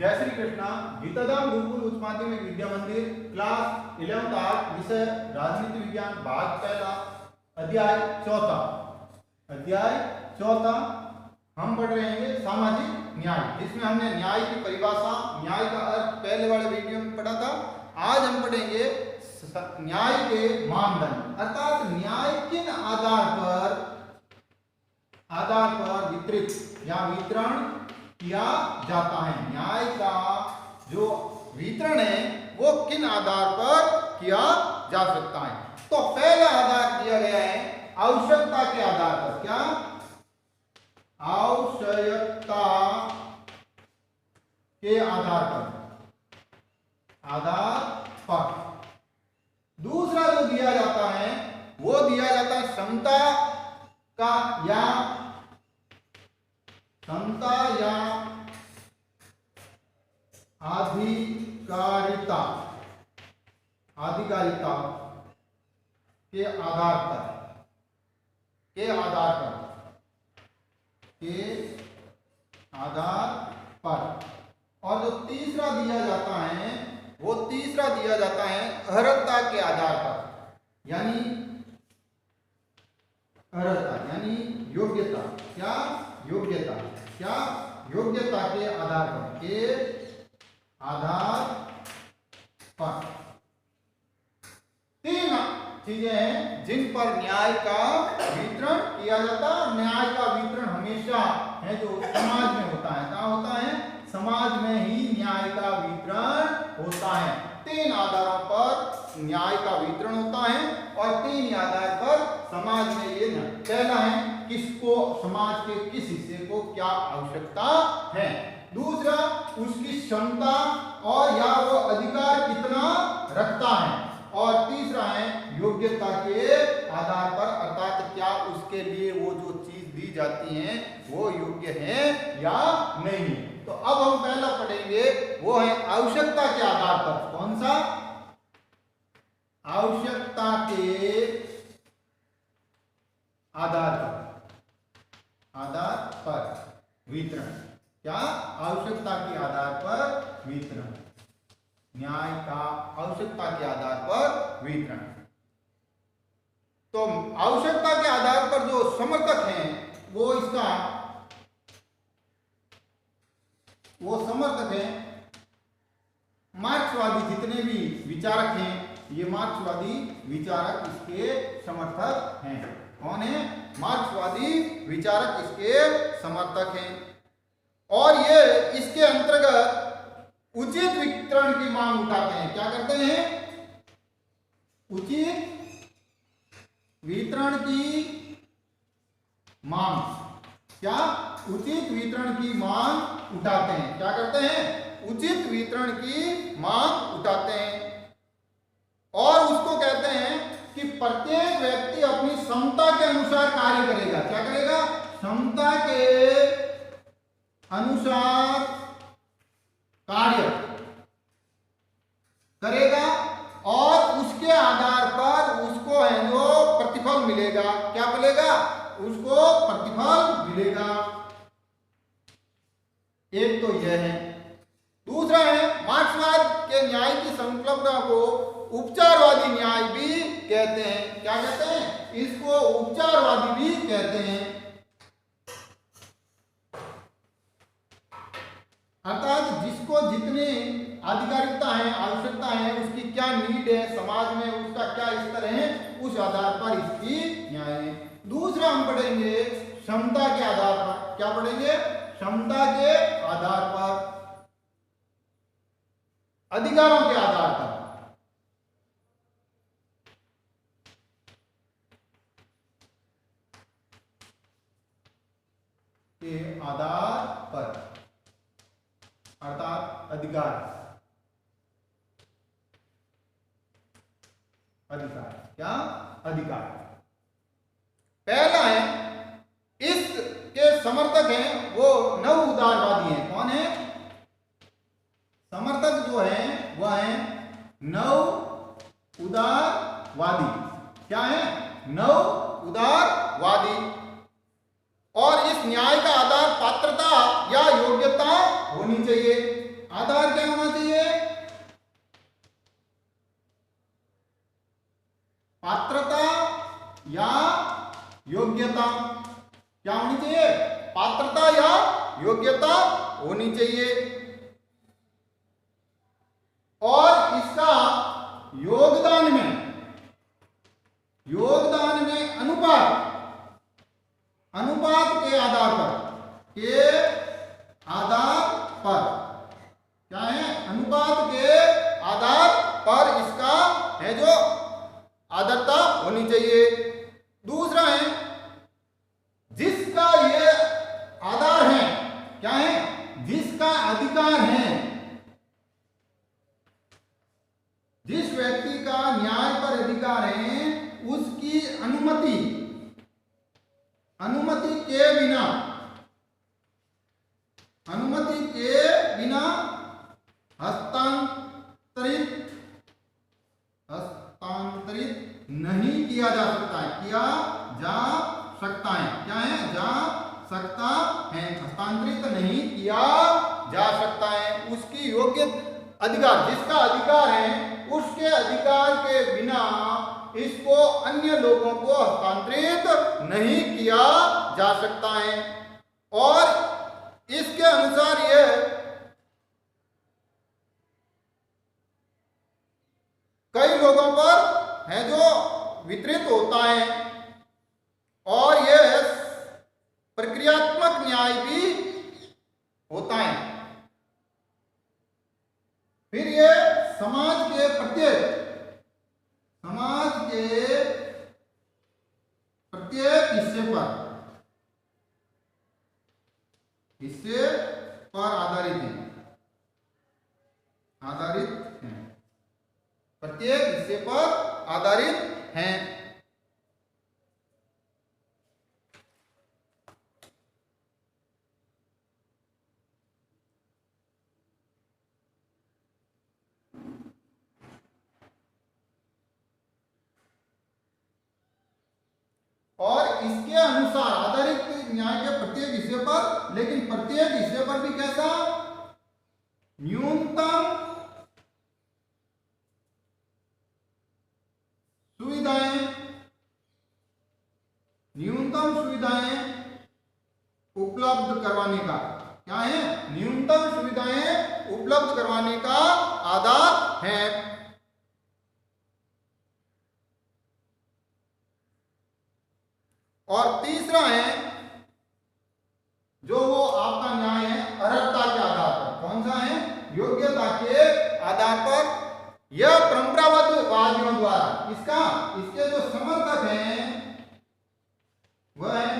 जय श्री कृष्णा। गीताधाम गुरुकुल उच्च माध्यमिक विद्या मंदिर क्लास 11th आर्ट विषय राजनीति विज्ञान भाग पहला अध्याय चौथा हम पढ़ रहे हैं सामाजिक न्याय, जिसमें हमने न्याय की परिभाषा, न्याय का अर्थ पहले वाले वीडियो में पढ़ा था। आज हम पढ़ेंगे न्याय के मानदंड, अर्थात न्याय किन आधार पर वितरित या वितरण किया जाता है। न्याय का जो वितरण है वो किन आधार पर किया जा सकता है। तो पहला आधार दिया गया है आवश्यकता के आधार पर। क्या? आवश्यकता के आधार पर। दूसरा जो दिया जाता है वो दिया जाता है क्षमता या आधिकारिता के आधार पर। और जो तीसरा दिया जाता है अर्हता के आधार पर, यानी योग्यता। योग्यता के आधार पर। तीन चीजें हैं जिन पर न्याय का वितरण किया जाता है। न्याय का वितरण हमेशा है जो समाज में होता है। कहाँ होता है? समाज में ही न्याय का वितरण होता है। तीन आधारों पर न्याय का वितरण होता है और तीन आधार पर समाज में ये पहला है किसको, समाज के किस हिस्से को क्या आवश्यकता है। दूसरा उसकी क्षमता और या वो अधिकार कितना रखता है। और तीसरा है योग्यता के आधार पर, अर्थात क्या उसके लिए वो जो चीज दी जाती है वो योग्य है या नहीं। तो अब हम पहला पढ़ेंगे वो है आवश्यकता के आधार पर। कौन सा? आवश्यकता के आधार पर वितरण। क्या? आवश्यकता के आधार पर वितरण। न्याय का आवश्यकता के आधार पर वितरण। तो आवश्यकता के आधार पर जो समर्थक हैं वो समर्थक हैं मार्क्सवादी। जितने भी विचारक हैं ये मार्क्सवादी विचारक इसके समर्थक हैं। कौन है? मार्क्सवादी विचारक इसके समर्थक हैं। और ये इसके अंतर्गत उचित वितरण की मांग उठाते हैं। क्या करते हैं? उचित वितरण की मांग। क्या? उचित वितरण की मांग उठाते हैं। क्या करते हैं? उचित वितरण की मांग उठाते हैं। और उसको कहते हैं कि प्रत्येक व्यक्ति अपनी क्षमता के अनुसार कार्य करेगा। क्या करेगा? क्षमता के अनुसार कार्य करेगा और उसके आधार पर उसको है जो प्रतिफल मिलेगा। क्या मिलेगा? उसको प्रतिफल मिलेगा। एक तो यह है। दूसरा है मार्क्सवाद के न्याय की संकल्पना को उपचारवादी न्याय भी कहते हैं। क्या कहते हैं? इसको उपचारवादी भी कहते हैं। अर्थात जिसको जितनी आधिकारिकता है, आवश्यकता है, उसकी क्या नीड है समाज में, उसका क्या स्तर है, उस आधार पर इसकी न्याय है। दूसरा हम पढ़ेंगे क्षमता के आधार पर। क्या पढ़ेंगे? क्षमता के आधार पर, अधिकारों के आधार पर। अर्थात अधिकार। क्या? अधिकार। पहला है इसके समर्थक हैं वो नव उदारवादी हैं। कौन है? समर्थक जो है वह है नव उदारवादी। क्या है? नव उदारवादी। और इस न्याय का आधार पात्रता या योग्यता होनी चाहिए। आधार क्या होना चाहिए? पात्रता या योग्यता। क्या होनी चाहिए? पात्रता या योग्यता होनी चाहिए। और इसका योगदान में अनुपात के आधार पर क्या है? अनुपात के आधार पर इसका है जो आदरता होनी चाहिए। दूसरा है जिसका ये आधार है, क्या है? जिसका अधिकार है, जिस व्यक्ति का न्याय पर अधिकार है उसकी अनुमति के बिना हस्तांतरित नहीं किया जा सकता है। क्या सकता है? हस्तांतरित नहीं किया जा सकता है। उसकी योग्य अधिकार, जिसका अधिकार है उसके अधिकार के बिना इसको अन्य लोगों को हस्तांतरित नहीं किया जा सकता है। और इसके अनुसार यह कई लोगों पर है जो वितरित होता है और यह प्रक्रियात्मक न्याय भी होता है। फिर ये समाज के प्रत्येक हिस्से पर आधारित है। प्रत्येक हिस्से पर आधारित हैं। और इसके अनुसार आधारित न्याय के प्रत्येक हिस्से पर, लेकिन प्रत्येक हिस्से पर भी कैसा? न्यूनतम सुविधाएं उपलब्ध करवाने का, क्या है? न्यूनतम सुविधाएं उपलब्ध करवाने का आधार है। और तीसरा है जो वो आपका न्याय है अर्हता के आधार पर। कौन सा है? योग्यता के आधार पर। यह परंपरावादियों द्वारा इसके जो समर्थक हैं वह है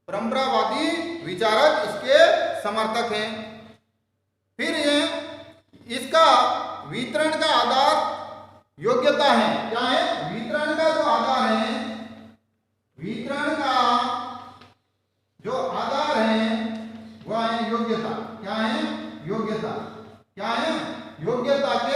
परंपरावादी विचारक इसके समर्थक हैं। फिर ये इसका वितरण का आधार योग्यता है। क्या है? वितरण का जो आधार है, वितरण का जो आधार है वह है योग्यता। क्या है? योग्यता। क्या है? योग्यता के